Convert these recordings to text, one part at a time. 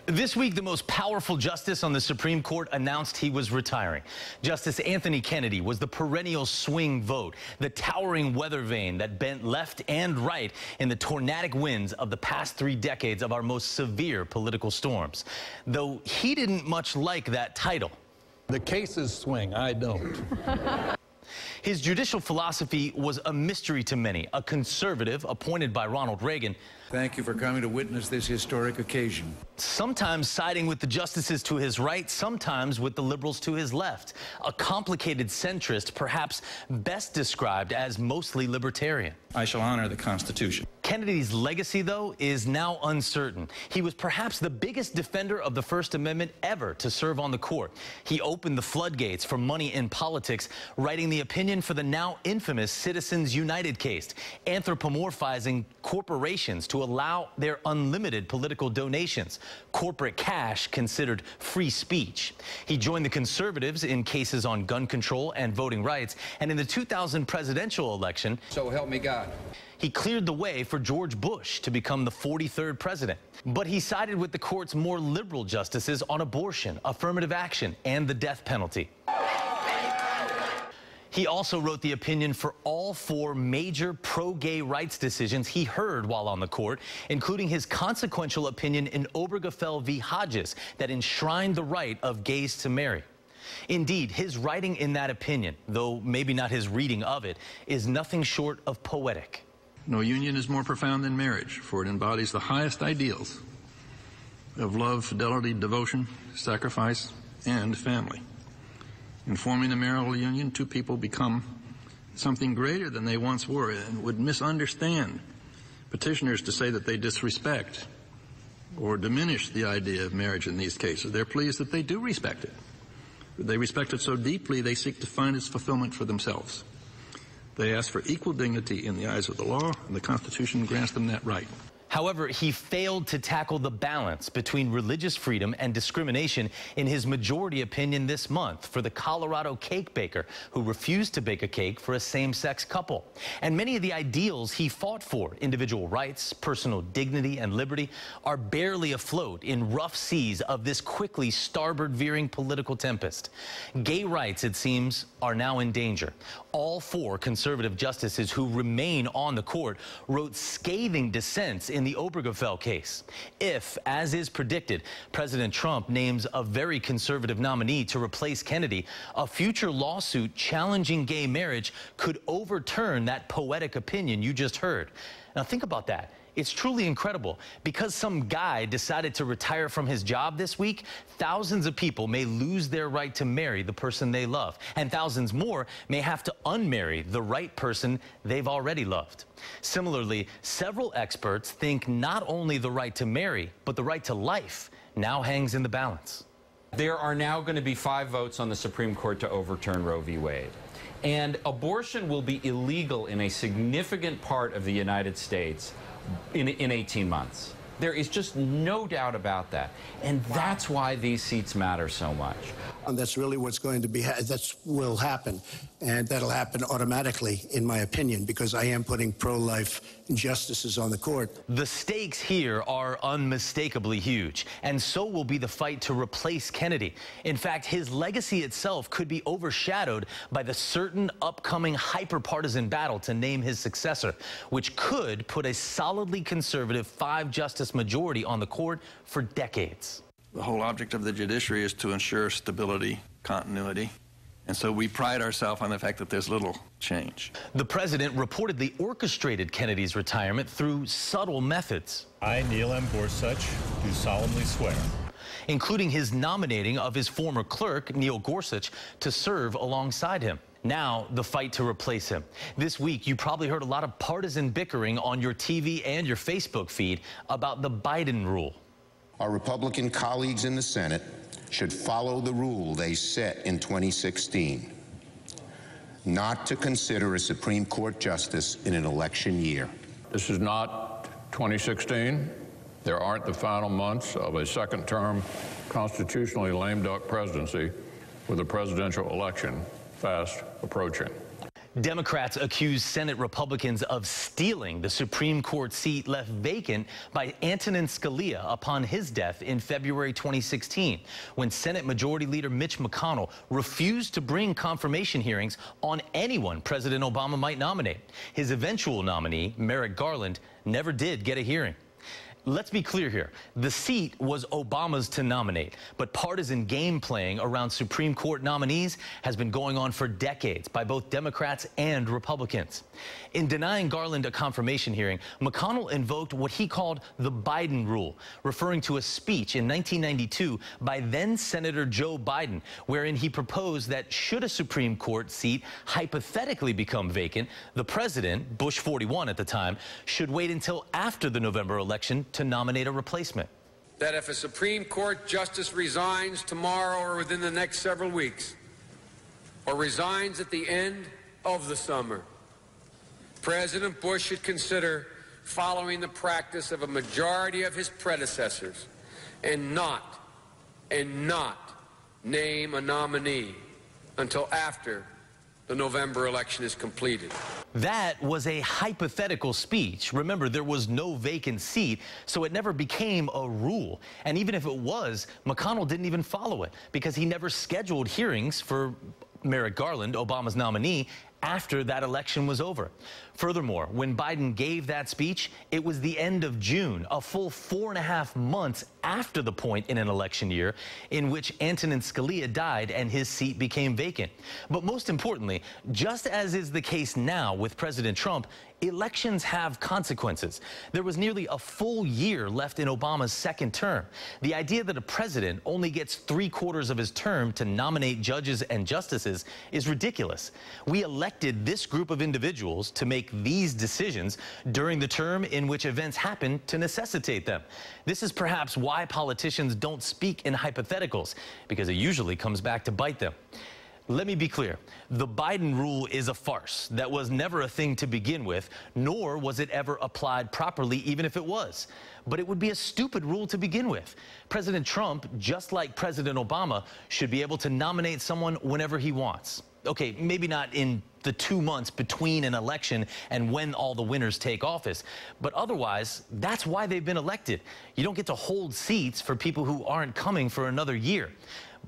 This week, the most powerful justice on the Supreme Court announced he was retiring. Justice Anthony Kennedy was the perennial swing vote, the towering weather vane that bent left and right in the tornadic winds of the past 3 decades of our most severe political storms. Though he didn't much like that title. The cases swing, I don't. His judicial philosophy was a mystery to many, a conservative appointed by Ronald Reagan. Thank you for coming to witness this historic occasion. Sometimes siding with the justices to his right, sometimes with the liberals to his left. A complicated centrist, perhaps best described as mostly libertarian. I shall honor the Constitution. Kennedy's legacy, though, is now uncertain. He was perhaps the biggest defender of the First Amendment ever to serve on the court. He opened the floodgates for money in politics, writing the opinion for the now infamous Citizens United case, anthropomorphizing corporations to allow their unlimited political donations, corporate cash considered free speech. He joined the conservatives in cases on gun control and voting rights, and in the 2000 presidential election, So help me God. he cleared the way for George Bush to become the 43rd president. But he sided with the court's more liberal justices on abortion, affirmative action, and the death penalty. He also wrote the opinion for all 4 major pro-gay rights decisions he heard while on the court, including his consequential opinion in Obergefell v. Hodges that enshrined the right of gays to marry. Indeed, his writing in that opinion, though maybe not his reading of it, is nothing short of poetic. No union is more profound than marriage, for it embodies the highest ideals of love, fidelity, devotion, sacrifice, and family. In forming a marital union, 2 people become something greater than they once were and would misunderstand petitioners to say that they disrespect or diminish the idea of marriage in these cases. They're pleased that they do respect it. They respect it so deeply they seek to find its fulfillment for themselves. They ask for equal dignity in the eyes of the law, and the Constitution grants them that right. However, he failed to tackle the balance between religious freedom and discrimination in his majority opinion this month for the Colorado cake baker who refused to bake a cake for a same-sex couple. And many of the ideals he fought for, individual rights, personal dignity, and liberty, are barely afloat in rough seas of this quickly starboard-veering political tempest. Gay rights, it seems, are now in danger. All 4 conservative justices who remain on the court wrote scathing dissents in the Obergefell case. If, as is predicted, President Trump names a very conservative nominee to replace Kennedy, a future lawsuit challenging gay marriage could overturn that poetic opinion you just heard. Now think about that. It's truly incredible. Because some guy decided to retire from his job this week, thousands of people may lose their right to marry the person they love, and thousands more may have to unmarry the right person they've already loved. Similarly, several experts think not only the right to marry, but the right to life now hangs in the balance. There are now going to be 5 votes on the Supreme Court to overturn Roe v. Wade. And abortion will be illegal in a significant part of the United States in 18 months. There is just no doubt about that. And that's why these seats matter so much. And that's really what's going to be, will happen. And that'll happen automatically, in my opinion, because I am putting pro-life justices on the court. The stakes here are unmistakably huge, and so will be the fight to replace Kennedy. In fact, his legacy itself could be overshadowed by the certain upcoming hyper-partisan battle to name his successor, which could put a solidly conservative 5-justice majority on the court for decades. The whole object of the judiciary is to ensure stability, continuity, and so we pride ourselves on the fact that there's little change. The president reportedly orchestrated Kennedy's retirement through subtle methods. I, Neil M. Gorsuch, do solemnly swear. Including his nominating of his former clerk, Neil Gorsuch, to serve alongside him. Now, the fight to replace him. This week, you probably heard a lot of partisan bickering on your TV and your Facebook feed about the Biden rule. Our Republican colleagues in the Senate should follow the rule they set in 2016, not to consider a Supreme Court justice in an election year. This is not 2016. There aren't the final months of a second-term constitutionally lame duck presidency with a presidential election fast approaching. Democrats accuse Senate Republicans of stealing the Supreme Court seat left vacant by Antonin Scalia upon his death in February 2016, when Senate Majority Leader Mitch McConnell refused to bring confirmation hearings on anyone President Obama might nominate. His eventual nominee, Merrick Garland, never did get a hearing. Let's be clear here. The seat was Obama's to nominate, but partisan game playing around Supreme Court nominees has been going on for decades by both Democrats and Republicans. In denying Garland a confirmation hearing, McConnell invoked what he called the Biden rule, referring to a speech in 1992 by then Senator Joe Biden, wherein he proposed that should a Supreme Court seat hypothetically become vacant, the president, Bush 41 at the time, should wait until after the November election to nominate a replacement. That if a Supreme Court justice resigns tomorrow or within the next several weeks, or resigns at the end of the summer, President Bush should consider following the practice of a majority of his predecessors and not name a nominee until after the November election is completed. That was a hypothetical speech. Remember, there was no vacant seat, so it never became a rule. And even if it was, McConnell didn't even follow it because he never scheduled hearings for Merrick Garland, Obama's nominee, after that election was over. Furthermore, when Biden gave that speech, it was the end of June, a full 4.5 months after the point in an election year in which Antonin Scalia died and his seat became vacant. But most importantly, just as is the case now with President Trump, elections have consequences. There was nearly a full year left in Obama's second term. The idea that a president only gets 3/4 of his term to nominate judges and justices is ridiculous. We elected this group of individuals to make these decisions during the term in which events happen to necessitate them. This is perhaps why politicians don't speak in hypotheticals, because it usually comes back to bite them. Let me be clear. The Biden rule is a farce. That was never a thing to begin with, nor was it ever applied properly, even if it was. But it would be a stupid rule to begin with. President Trump, just like President Obama, should be able to nominate someone whenever he wants. Okay, maybe not in the 2 months between an election and when all the winners take office. But otherwise, that's why they've been elected. You don't get to hold seats for people who aren't coming for another year.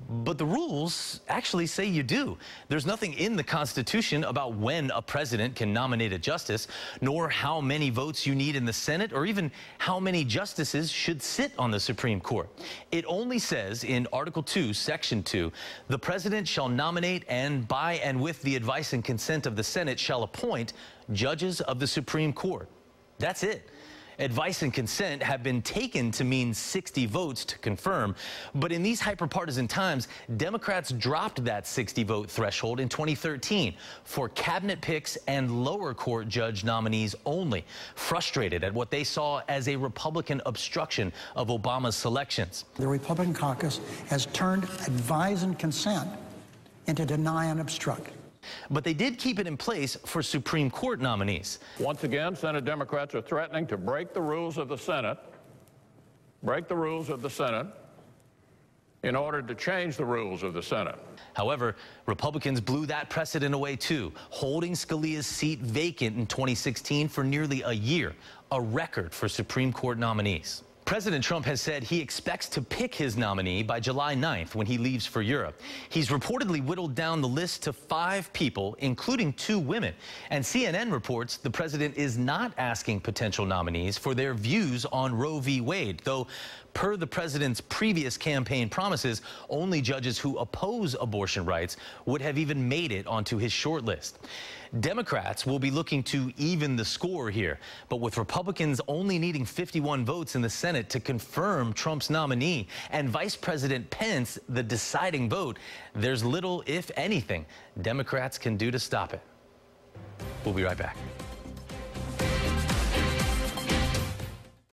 But the rules actually say you do. There's nothing in the Constitution about when a president can nominate a justice, nor how many votes you need in the Senate, or even how many justices should sit on the Supreme Court. It only says in Article 2, Section 2, the president shall nominate and by and with the advice and consent of the Senate shall appoint judges of the Supreme Court. That's it. Advice and consent have been taken to mean 60 votes to confirm. But in these hyperpartisan times, Democrats dropped that 60-vote threshold in 2013 for cabinet picks and lower court judge nominees only, frustrated at what they saw as a Republican obstruction of Obama's selections. The Republican caucus has turned advise and consent into deny and obstruct. But they did keep it in place for Supreme Court nominees. Once again, Senate Democrats are threatening to break the rules of the Senate, in order to change the rules of the Senate. However, Republicans blew that precedent away too, holding Scalia's seat vacant in 2016 for nearly a year, a record for Supreme Court nominees. President Trump has said he expects to pick his nominee by July 9th when he leaves for Europe. He's reportedly whittled down the list to 5 people, including 2 women. And CNN reports the president is not asking potential nominees for their views on Roe v. Wade, though per the president's previous campaign promises, only judges who oppose abortion rights would have even made it onto his short list. Democrats will be looking to even the score here, but with Republicans only needing 51 votes in the Senate to confirm Trump's nominee and Vice President Pence the deciding vote, there's little, if anything, Democrats can do to stop it. We'll be right back.